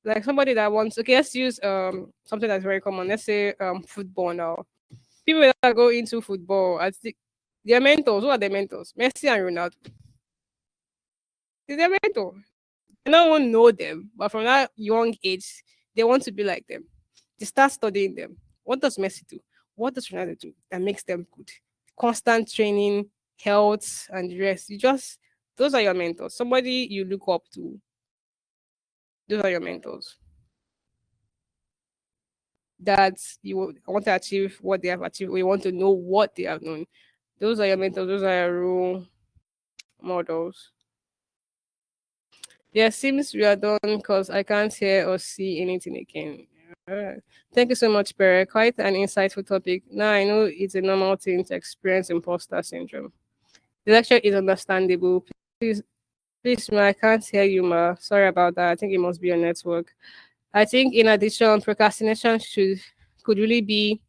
like somebody that wants. Okay, let's use something that's very common. Let's say football now. People that go into football, I think their mentors. Who are their mentors? Messi and Ronaldo. They're their mentor. No one know them, but from that young age, they want to be like them. They start studying them. What does Messi do? What does Ronaldo do that makes them good? Constant training, health, and the rest. You just those are your mentors. Somebody you look up to. Those are your mentors. That want to achieve what they have achieved, or you want to know what they have known. Those are your mentors. Those are your role models. Yeah, seems we are done because I can't hear or see anything again. Alright. Thank you so much, Pere. Quite an insightful topic. Now I know it's a normal thing to experience imposter syndrome. The lecture is understandable. Please, ma, I can't hear you, ma. Sorry about that. I think it must be your network. I think in addition, procrastination should could really be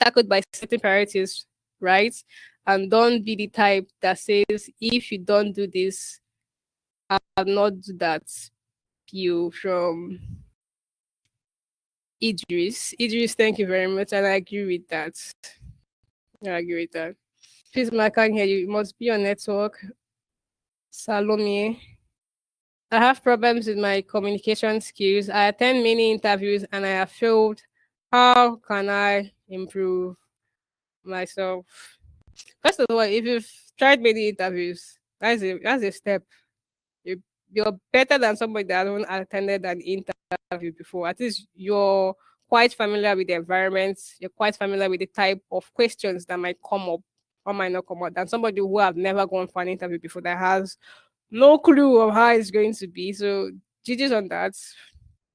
tackled by setting priorities, right? And don't be the type that says, if you don't do this, I'll not do that. You from Idris. Idris, thank you very much. And I agree with that. I agree with that. Please, ma, I can't hear you. It must be your network. Salome. I have problems with my communication skills. I attend many interviews and I have failed. How can I improve myself? First of all, if you've tried many interviews, that's a step. You, you're better than somebody that hasn't attended an interview before. At least you're quite familiar with the environment. You're quite familiar with the type of questions that might come up or might not come up than somebody who have never gone for an interview before that has no clue of how it's going to be. So GG's on that.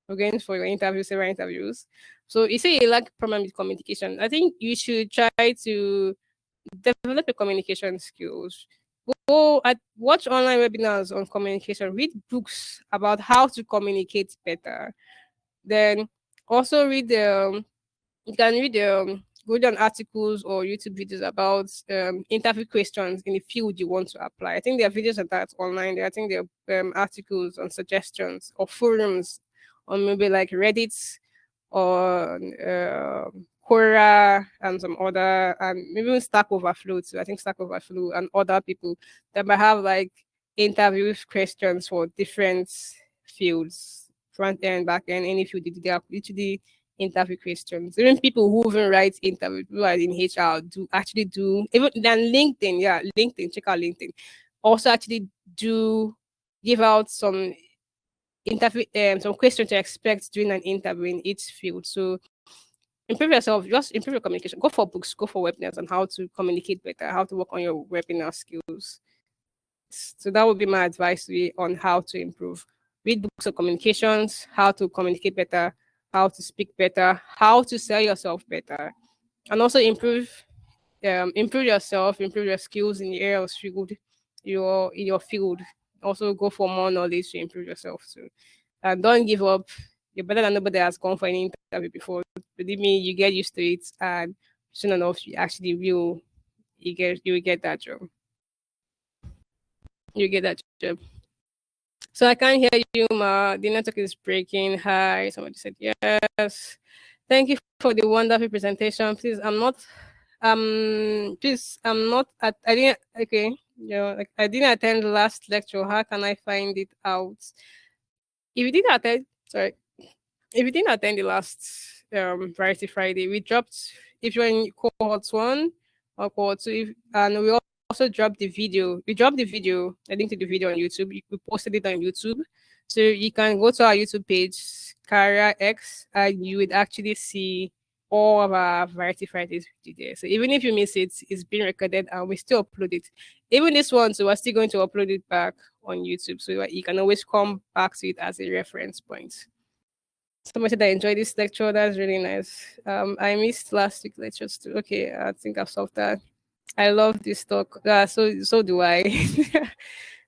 Again for your interview, several interviews. So you say you lack problem with communication. I think you should try to develop your communication skills. Go at watch online webinars on communication. Read books about how to communicate better. Then also read the you can read go on articles or YouTube videos about interview questions in the field you want to apply. I think there are videos of that online. I think there are articles on suggestions or forums on maybe like Reddit or Quora and some other, and maybe even Stack Overflow too. I think Stack Overflow and other people that might have like interview questions for different fields, front end, back end, any field. They are literally interview questions. Even people who even write interview, people are in HR do actually do even than LinkedIn. Yeah, LinkedIn. Check out LinkedIn. Also, actually do give out some interview some questions to expect during an interview in each field. So Improve yourself, just improve your communication. Go for books, go for webinars on how to communicate better, how to work on your webinar skills. So that would be my advice to you on how to improve. Read books on communications, how to communicate better, how to speak better, how to sell yourself better, and also improve yourself, improve your skills in the area of field, in your field. Also go for more knowledge to improve yourself too. And don't give up. You're better than nobody has gone for any interview before. Believe me, you get used to it, and soon enough, you will get that job. You get that job. So I can't hear you, Ma. The network is breaking. Hi. Somebody said yes. Thank you for the wonderful presentation. I didn't okay. Like I didn't attend the last lecture. How can I find it out? If you didn't attend, sorry. If you didn't attend the last Variety Friday, we dropped if you're in cohort one or cohort two, and we also dropped the video. We dropped the video, I think to the video on YouTube. We posted it on YouTube. So you can go to our YouTube page, CareerEX, and you would actually see all of our Variety Fridays video there. So even if you miss it, it's being recorded and we still upload it. Even this one, so we're still going to upload it back on YouTube. So you can always come back to it as a reference point. Somebody said I enjoyed this lecture. That's really nice. I missed last week lectures too. Okay, I think I've solved that. I love this talk. So do I.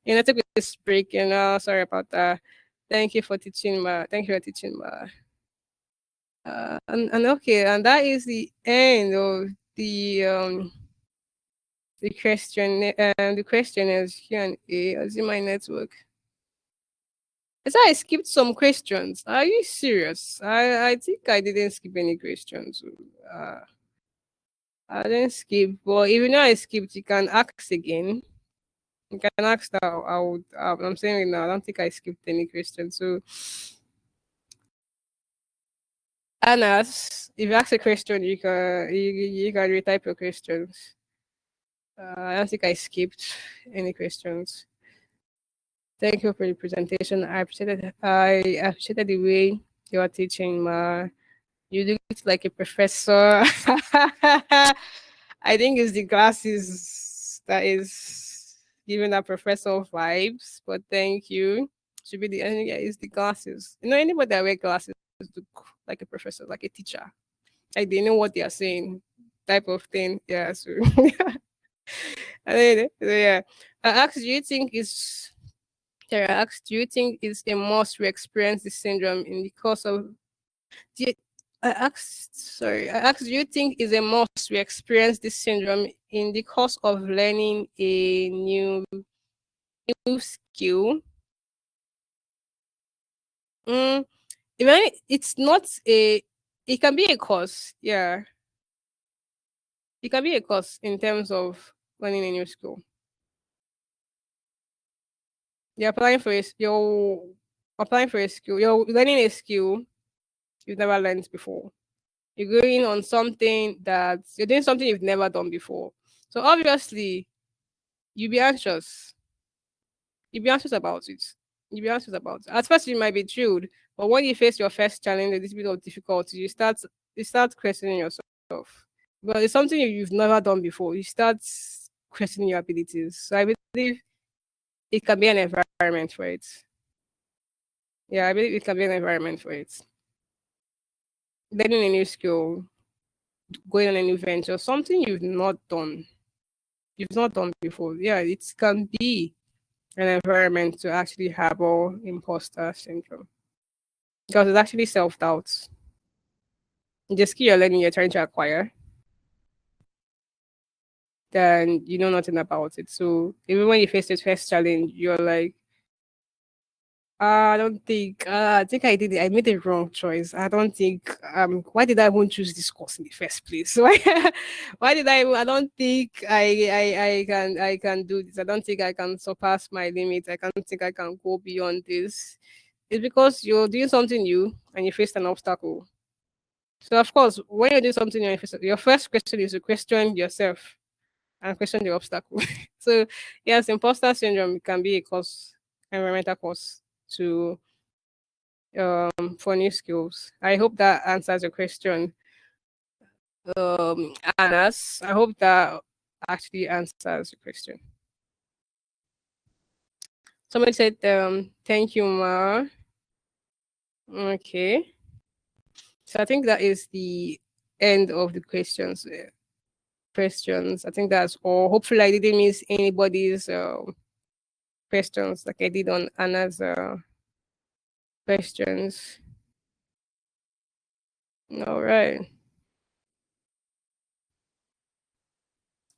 Took this break. Sorry about that. Thank you for teaching, Ma. Thank you for teaching, Ma. And okay, and that is the end of the question. The question is Q&A. Is it my network? So I skipped some questions. Are you serious? I think I didn't skip any questions. I didn't skip, but if you know I skipped, you can ask again. You can ask that. I'm saying it now. I don't think I skipped any questions. So, Anas, if you ask a question, you can retype your questions. I don't think I skipped any questions. Thank you for the presentation. I appreciated the way you are teaching. You look like a professor. I think it's the glasses that is giving that professor vibes. But thank you. Should be the yeah, it's the glasses. Anybody that wear glasses look like a professor, like a teacher. Like they know what they are saying, type of thing. Yeah. So, yeah. I asked, do you think is Tara asked, do you think it's a must to experience this syndrome in the course of do you, I asked, do you think it's a must to experience this syndrome in the course of learning a new skill? Mm, it's not it can be a course, yeah. It can be a course in terms of learning a new skill. You're applying for a skill, you're learning a skill you've never learned before. You're going on something that you're doing something you've never done before. So obviously, you'll be anxious. You'll be anxious about it. You'll be anxious about it. At first, you might be thrilled, but when you face your first challenge, a little bit of difficulty, you start questioning yourself. But it's something you've never done before. You start questioning your abilities. So I believe it can be an environment for it. Yeah, I believe it can be an environment for it. Learning a new skill, going on an new venture, something you've not done before. Yeah, it can be an environment to actually harbor imposter syndrome because it's actually self doubt. The skill you're learning, you're trying to acquire, then you know nothing about it. So even when you face the first challenge, you're like, I don't think. I think I did it. I made a wrong choice. I don't think. Why did I even choose this course in the first place? Why did I? I don't think I can do this. I don't think I can surpass my limits. I can't think I can go beyond this. It's because you're doing something new and you faced an obstacle. So of course, when you do something new, your first question is to question yourself and question the obstacle. So yes, imposter syndrome can be a cause, environmental cause to for new skills. I hope that answers your question. Anas. I hope that actually answers the question. Somebody said, thank you, Ma. Okay. So I think that is the end of the questions. Questions. I think that's all. Hopefully, I didn't miss anybody's questions like I did on Anna's questions. All right.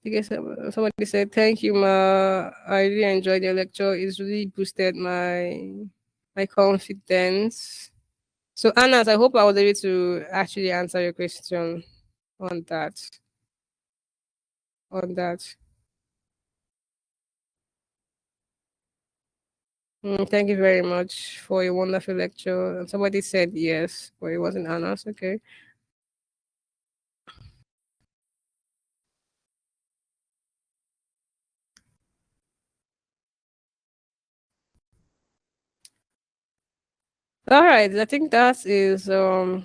I guess somebody said, thank you, Ma. I really enjoyed your lecture. It's really boosted my confidence. So, Anna, I hope I was able to actually answer your question on that. On that. Thank you very much for a wonderful lecture. And somebody said yes, but it wasn't Anna's. Okay. All right. I think that is all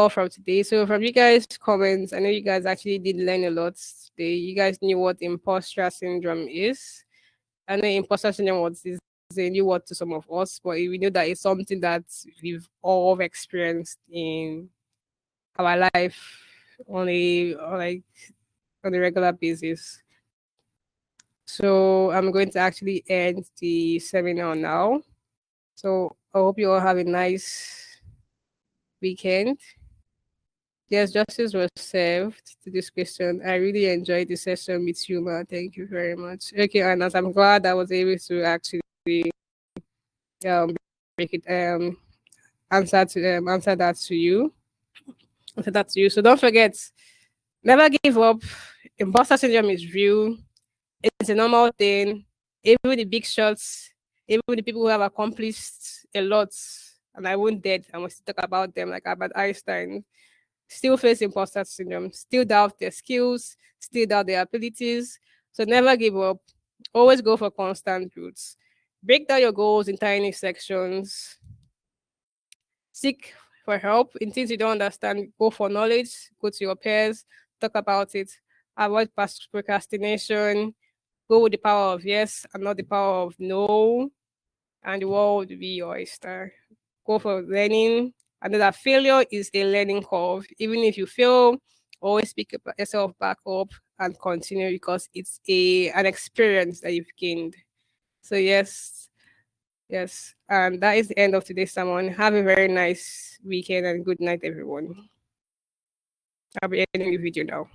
from today. So from you guys' comments, I know you guys actually did learn a lot today. You guys knew what imposter syndrome is. I know imposter syndrome is a new word to some of us, but we know that it's something that we've all experienced in our life on a regular basis. So I'm going to actually end the seminar now. So I hope you all have a nice weekend. Yes, justice was served to this question. I really enjoyed the session with you, Ma. Thank you very much. Okay, and as I'm glad I was able to actually um break it answer that to you. Answer that to you. So don't forget, never give up. Imposter syndrome is real. It's a normal thing. Even the big shots, even the people who have accomplished a lot, and I won't dead, I must talk about them like Albert Einstein, still face imposter syndrome, still doubt their skills, still doubt their abilities. So never give up. Always go for constant growth. Break down your goals in tiny sections. Seek for help in things you don't understand. Go for knowledge. Go to your peers. Talk about it. Avoid past procrastination. Go with the power of yes and not the power of no. And the world will be your oyster. Go for learning. I know that failure is a learning curve. Even if you fail, always pick yourself back up and continue because it's an experience that you've gained. So yes, and that is the end of today's sermon. Have a very nice weekend and good night, everyone. I'll be ending the video now.